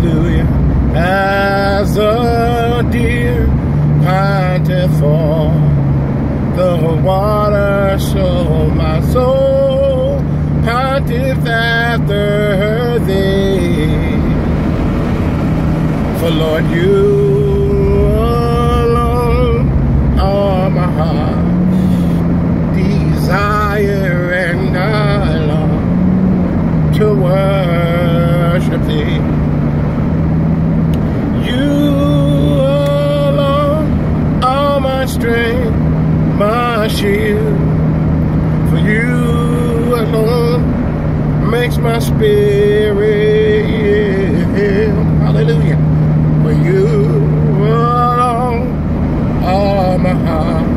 hallelujah, as a deer panteth for the water, so my soul panteth after thee. For Lord, you alone are my heart's desire, and I long to worship thee. You alone are my strength, my shield. For you alone makes my spirit yield. Hallelujah. For you alone are my heart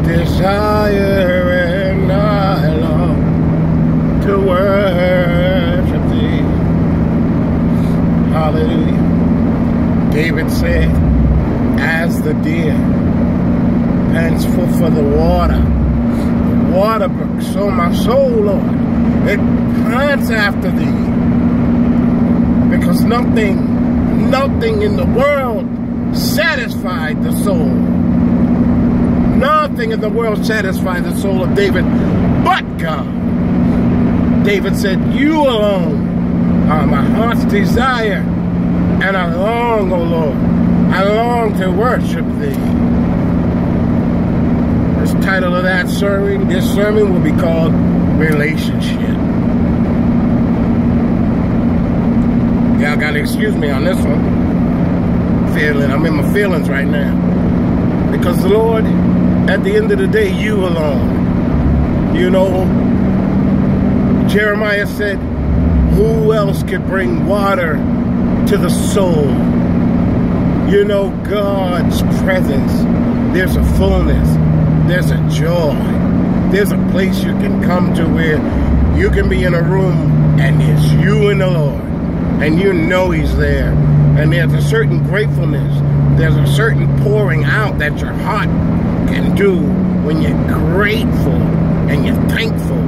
desire, and I long to worship thee. Hallelujah. David said, as the deer pants for the water brook, so my soul, Lord, it pants after thee. Because nothing in the world satisfied the soul. Nothing in the world satisfied the soul of David but God. David said, you alone are my heart's desire, and I long, O Lord, I long to worship thee. The title of that sermon, this sermon will be called Relationship. Y'all gotta excuse me on this one. I'm in my feelings right now. Because the Lord, at the end of the day, you alone. You know, Jeremiah said, who else could bring water to the soul? You know, God's presence, there's a fullness, there's a joy, there's a place you can come to where you can be in a room and it's you and the Lord, and you know he's there, and there's a certain gratefulness, there's a certain pouring out that your heart can do when you're grateful and you're thankful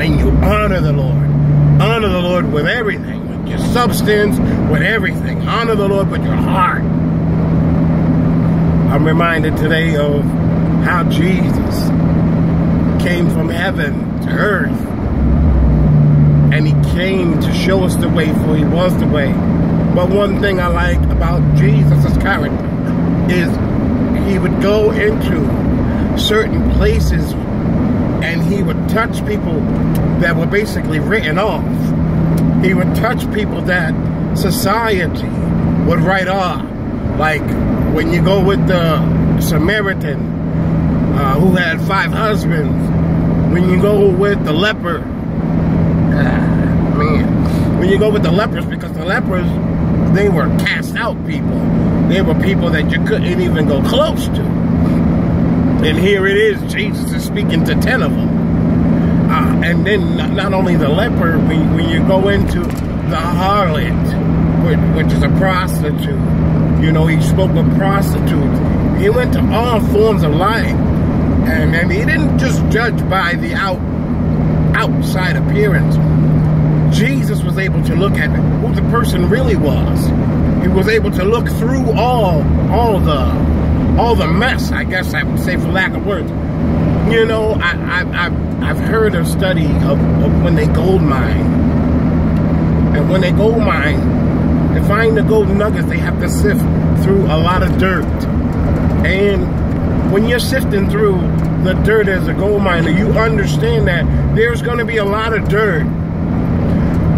and you honor the Lord with everything, with your substance, with everything. Honor the Lord with your heart. I'm reminded today of how Jesus came from heaven to earth, and he came to show us the way, for he was the way. But one thing I like about Jesus' character is he would go into certain places and he would touch people that were basically written off. He would touch people that society would write off. Like when you go with the Samaritan who had 5 husbands, when you go with the leper, when you go with the lepers, because the lepers, they were cast out people. They were people that you couldn't even go close to. And here it is, Jesus is speaking to 10 of them. And then not only the leper, when you go into the harlot, which is a prostitute, you know, he spoke of prostitutes. He went to all forms of life. And he didn't just judge by the outside appearance. Jesus was able to look at who the person really was. He was able to look through all the mess, I guess I would say, for lack of words. You know, I've heard a study of when they gold mine. And when they gold mine, to find the golden nuggets, they have to sift through a lot of dirt. And when you're sifting through the dirt as a gold miner, you understand that there's going to be a lot of dirt.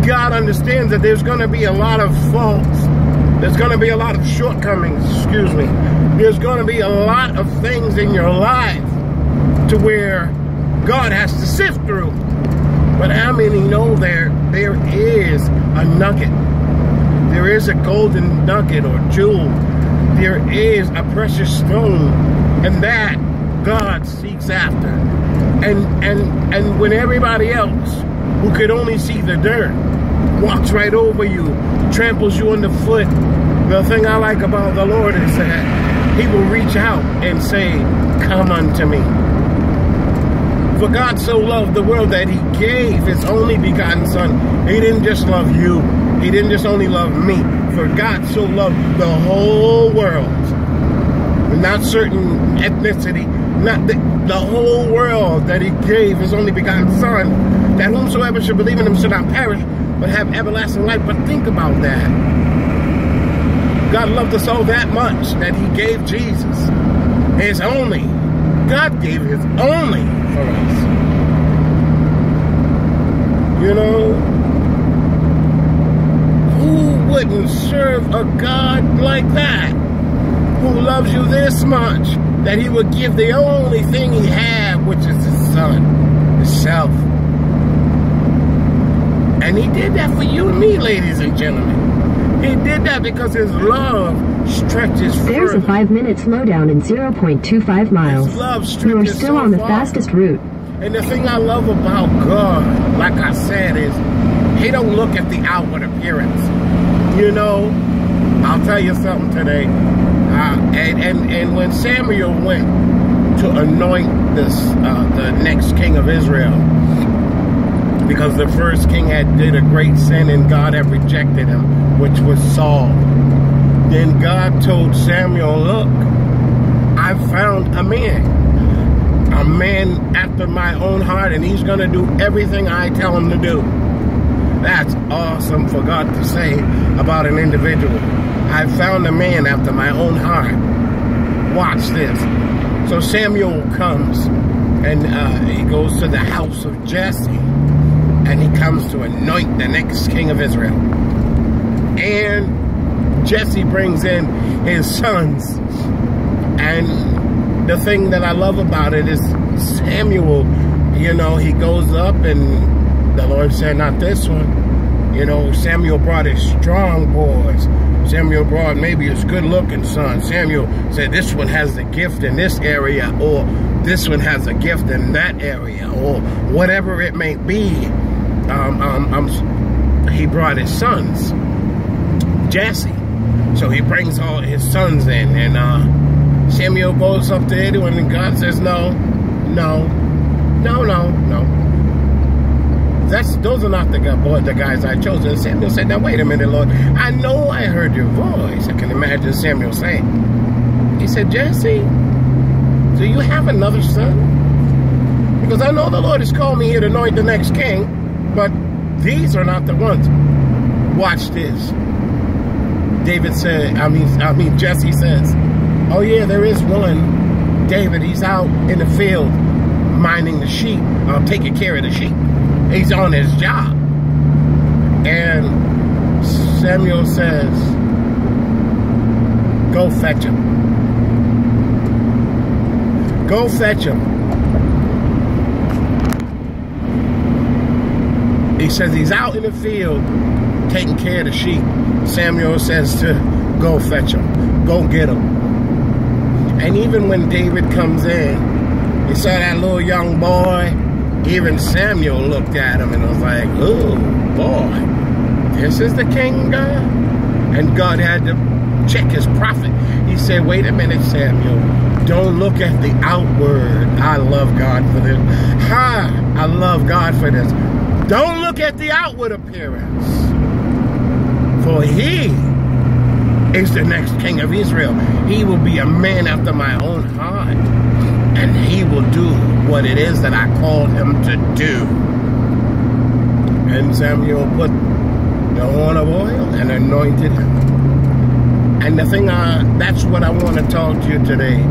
God understands that there's going to be a lot of faults. There's going to be a lot of shortcomings, excuse me. There's going to be a lot of things in your life to where God has to sift through. But how many know there is a nugget? There is a golden nugget or jewel. There is a precious stone, and that God seeks after. And when everybody else who could only see the dirt walks right over you, tramples you underfoot, the thing I like about the Lord is that he will reach out and say, come unto me. For God so loved the world that he gave his only begotten son. He didn't just love you, He didn't just only love me. For God so loved the whole world. Not certain ethnicity. Not the whole world, that he gave his only begotten Son, that whomsoever should believe in him should not perish, but have everlasting life. But think about that. God loved us all that much that he gave Jesus, his only. God gave his only for us. You know, who wouldn't serve a God like that? Who loves you this much that he would give the only thing he had, which is his Son, himself. And he did that for you and me, ladies and gentlemen. He did that because his love stretches further. There's a 5-minute slowdown in 0.25 miles. His love stretches You are still so on the far. fastest route. And the thing I love about God, like I said, is he don't look at the outward appearance. You know, I'll tell you something today. And when Samuel went to anoint the next king of Israel, because the first king had did a great sin and God had rejected him, which was Saul. Then God told Samuel, look, I found a man after my own heart, and he's going to do everything I tell him to do. That's awesome for God to say about an individual. I found a man after my own heart. Watch this. So Samuel comes, and he goes to the house of Jesse, and he comes to anoint the next king of Israel. And Jesse brings in his sons. And the thing that I love about it is Samuel, you know, he goes up and the Lord said, not this one. You know, Samuel brought his strong boys. Samuel brought maybe his good-looking son. Samuel said, this one has the gift in this area, or this one has a gift in that area, or whatever it may be. He brought his sons, Jesse. So he brings all his sons in, and Samuel goes up to anyone, and God says, no. Those are not the guys I chose. And Samuel said, now wait a minute, Lord. I know I heard your voice. I can imagine Samuel saying. He said, Jesse, do you have another son? Because I know the Lord has called me here to anoint the next king, but these are not the ones. Watch this. David said, Jesse says, oh yeah, there is one. David, he's out in the field minding the sheep, taking care of the sheep. He's on his job. And Samuel says, go fetch him. Go fetch him. He says he's out in the field taking care of the sheep. Samuel says to go fetch him. Go get him. And even when David comes in, he saw that little young boy. Even Samuel looked at him and was like, oh, boy, this is the king God? And God had to check his prophet. He said, wait a minute, Samuel. Don't look at the outward. I love God for this. I love God for this. Don't look at the outward appearance. For he is the next king of Israel. He will be a man after my own heart. And he will do what it is that I called him to do. And Samuel put the horn of oil and anointed him. And the thing, that's what I want to talk to you today.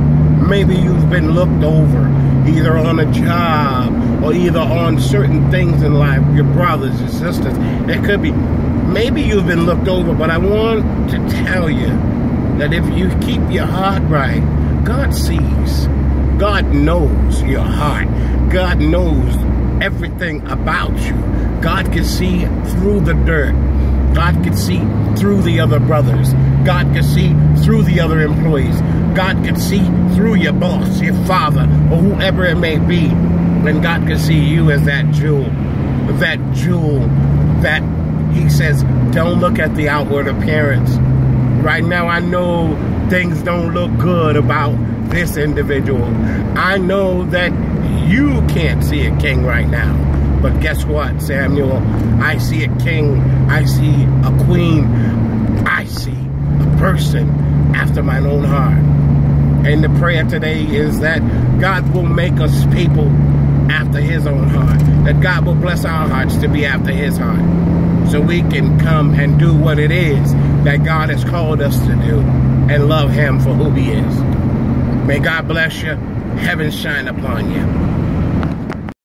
Maybe you've been looked over, either on a job or either on certain things in life, your brothers, your sisters. It could be, maybe you've been looked over, but I want to tell you that if you keep your heart right, God sees. God knows your heart. God knows everything about you. God can see through the dirt. God can see through the other brothers. God can see through the other employees. God can see through your boss, your father, or whoever it may be. And God can see you as that jewel that he says, don't look at the outward appearance. Right now, I know things don't look good about this individual. I know that you can't see a king right now. But guess what, Samuel? I see a king. I see a queen. I see a person after mine own heart. And the prayer today is that God will make us people after his own heart. That God will bless our hearts to be after his heart. So we can come and do what it is that God has called us to do and love him for who he is. May God bless you. Heaven shine upon you.